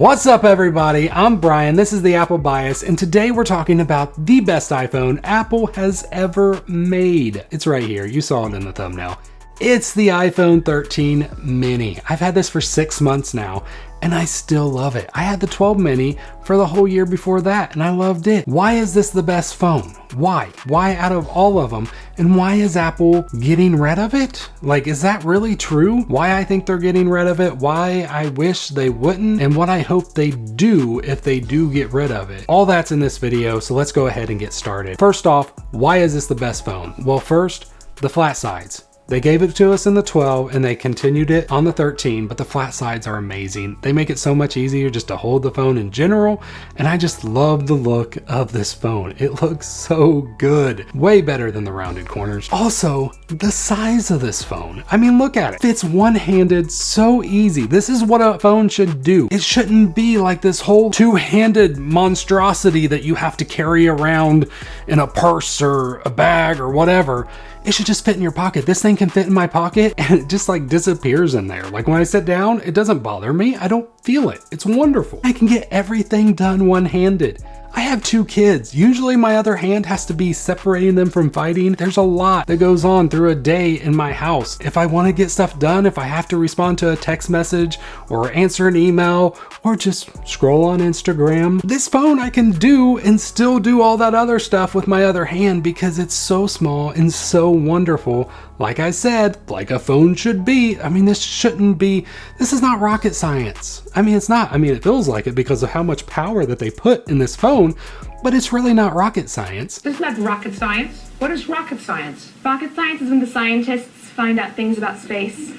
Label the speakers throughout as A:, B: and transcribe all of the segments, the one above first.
A: What's up everybody, I'm Brian, this is the Apple Bias, and today we're talking about the best iPhone Apple has ever made. It's right here, you saw it in the thumbnail. It's the iPhone 13 mini. I've had this for 6 months now, and I still love it. I had the 12 mini for the whole year before that, and I loved it. Why is this the best phone? Why? Why out of all of them? And why is Apple getting rid of it? Like, is that really true? Why I think they're getting rid of it, why I wish they wouldn't, and what I hope they do if they do get rid of it. All that's in this video, so let's go ahead and get started. First off, why is this the best phone? Well, first, the flat sides. They gave it to us in the 12 and they continued it on the 13, but the flat sides are amazing. They make it so much easier just to hold the phone in general, and I just love the look of this phone. It looks so good. Way better than the rounded corners. Also, the size of this phone. I mean, look at it. Fits one-handed so easy. This is what a phone should do. It shouldn't be like this whole two-handed monstrosity that you have to carry around in a purse or a bag or whatever. It should just fit in your pocket. This thing can fit in my pocket and it just like disappears in there. Like when I sit down, it doesn't bother me. I don't feel it. It's wonderful. I can get everything done one-handed. I have 2 kids. Usually my other hand has to be separating them from fighting. There's a lot that goes on through a day in my house. If I want to get stuff done, if I have to respond to a text message or answer an email or just scroll on Instagram, this phone I can do and still do all that other stuff with my other hand because it's so small and so wonderful. Like I said, like a phone should be. I mean, this is not rocket science. I mean, it's not. I mean, it feels like it because of how much power that they put in this phone, but it's really not rocket science.
B: Isn't that rocket science? What is rocket science? Rocket science is when the scientists find out things about space.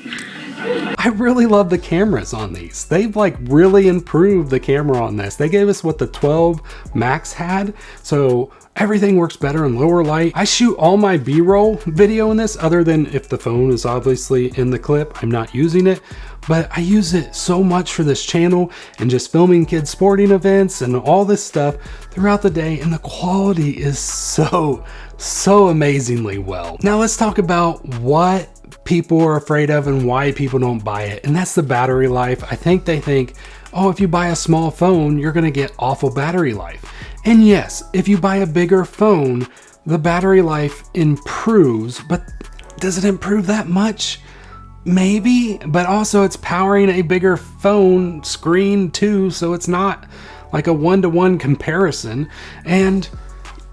A: I really love the cameras on these. They've like really improved the camera on this. They gave us what the 12 Max had, so everything works better in lower light. I shoot all my B-roll video in this, other than if the phone is obviously in the clip, I'm not using it, but I use it so much for this channel and just filming kids sporting events and all this stuff throughout the day, and the quality is so amazingly well. Now let's talk about what people are afraid of and why people don't buy it, and that's the battery life. I think they think, oh, if you buy a small phone, you're gonna get awful battery life. And yes, if you buy a bigger phone, the battery life improves, but does it improve that much? Maybe, but also it's powering a bigger phone screen too, so it's not like a one-to-one comparison. And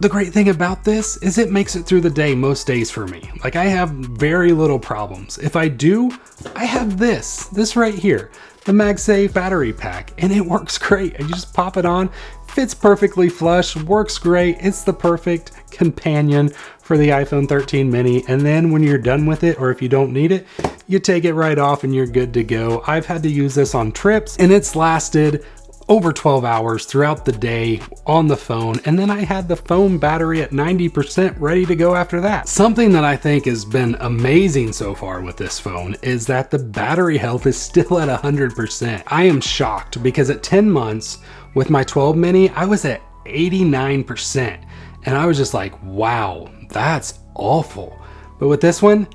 A: the great thing about this is it makes it through the day most days for me. Like, I have very little problems. If I do, I have this right here, the Magsave battery pack, and it works great. You just pop it on, fits perfectly flush, works great. It's the perfect companion for the iPhone 13 mini. And then when you're done with it, or if you don't need it, you take it right off and you're good to go. I've had to use this on trips and it's lasted over 12 hours throughout the day on the phone, and then I had the phone battery at 90% ready to go after that. Something that I think has been amazing so far with this phone is that the battery health is still at 100%. I am shocked because at 10 months with my 12 mini, I was at 89%, and I was just like, wow, that's awful. But with this one,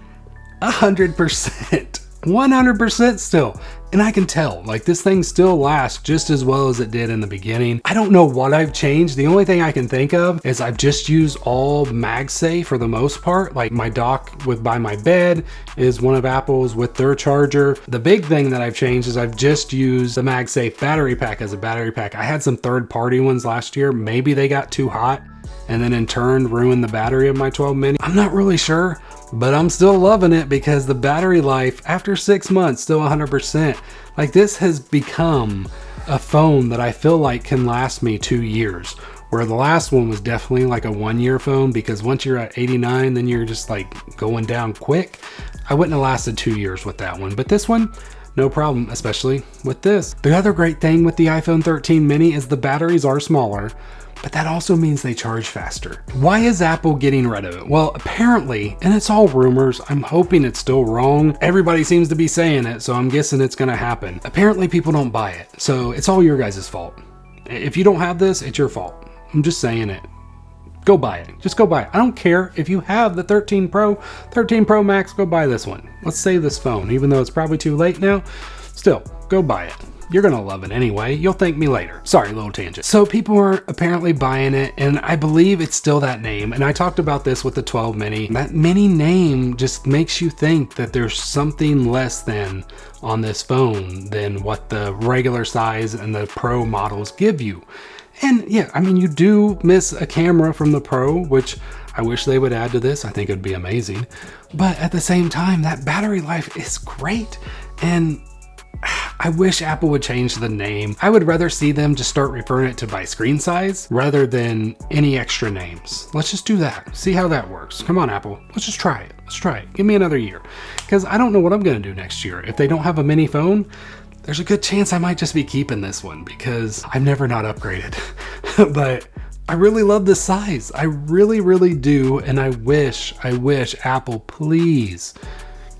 A: 100%. 100% still. And I can tell, like, this thing still lasts just as well as it did in the beginning. I don't know what I've changed. The only thing I can think of is I've just used all Magsave for the most part. Like, my dock by my bed is one of Apple's with their charger. The big thing that I've changed is I've just used the Magsave battery pack as a battery pack. I had some third-party ones last year. Maybe they got too hot and then in turn ruined the battery of my 12 mini. I'm not really sure, but I'm still loving it because the battery life after 6 months, still 100%. Like, this has become a phone that I feel like can last me 2 years, where the last one was definitely like a 1-year phone, because once you're at 89, then you're just like going down quick. I wouldn't have lasted 2 years with that one, but this one, no problem, especially with this. The other great thing with the iPhone 13 mini is the batteries are smaller, but that also means they charge faster. Why is Apple getting rid of it? Well, apparently, and it's all rumors, I'm hoping it's still wrong. Everybody seems to be saying it, so I'm guessing it's gonna happen. Apparently people don't buy it, so it's all your guys' fault. If you don't have this, it's your fault. I'm just saying it. Go buy it. Just go buy it. I don't care if you have the 13 Pro, 13 Pro Max, go buy this one. Let's save this phone, even though it's probably too late now. Still, go buy it. You're gonna love it anyway. You'll thank me later. Sorry, little tangent. So people are apparently buying it, and I believe it's still that name. And I talked about this with the 12 mini. That mini name just makes you think that there's something less than on this phone than what the regular size and the Pro models give you. And yeah, I mean, you do miss a camera from the Pro, which I wish they would add to this. I think it'd be amazing. But at the same time, that battery life is great. And I wish Apple would change the name. I would rather see them just start referring it to by screen size rather than any extra names. Let's just do that. See how that works. Come on, Apple. Let's just try it. Let's try it. Give me another year. Because I don't know what I'm going to do next year. If they don't have a mini phone, there's a good chance I might just be keeping this one because I've never not upgraded. But I really love the size. I really, really do. And I wish Apple, please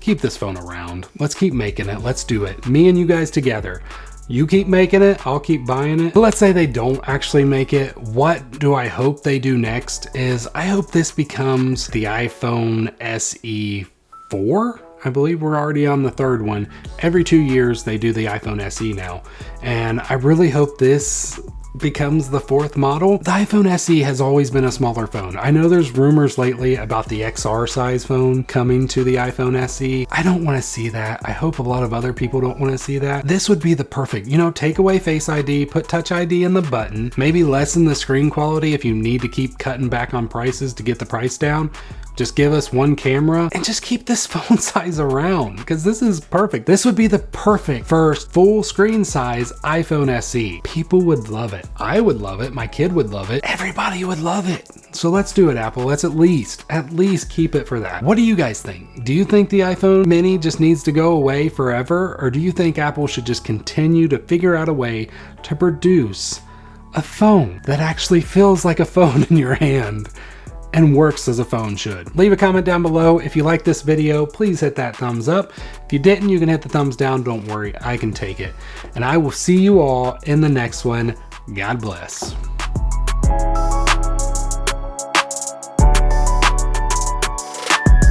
A: keep this phone around. Let's keep making it. Let's do it. Me and you guys together. You keep making it, I'll keep buying it. But let's say they don't actually make it. What do I hope they do next is I hope this becomes the iPhone SE 4. I believe we're already on the third one. Every 2 years they do the iPhone SE now. And I really hope this becomes the fourth model. The iPhone SE has always been a smaller phone. I know there's rumors lately about the XR size phone coming to the iPhone SE. I don't want to see that. I hope a lot of other people don't want to see that. This would be the perfect, take away Face ID, put Touch ID in the button, maybe lessen the screen quality if you need to keep cutting back on prices to get the price down. Just give us one camera and just keep this phone size around because this is perfect. This would be the perfect first full screen size iPhone SE. People would love it. I would love it. My kid would love it. Everybody would love it. So let's do it, Apple. Let's at least keep it for that. What do you guys think? Do you think the iPhone mini just needs to go away forever? Or do you think Apple should just continue to figure out a way to produce a phone that actually feels like a phone in your hand and works as a phone should? Leave a comment down below. If you like this video, please hit that thumbs up. If you didn't, you can hit the thumbs down. Don't worry, I can take it. And I will see you all in the next one. God bless.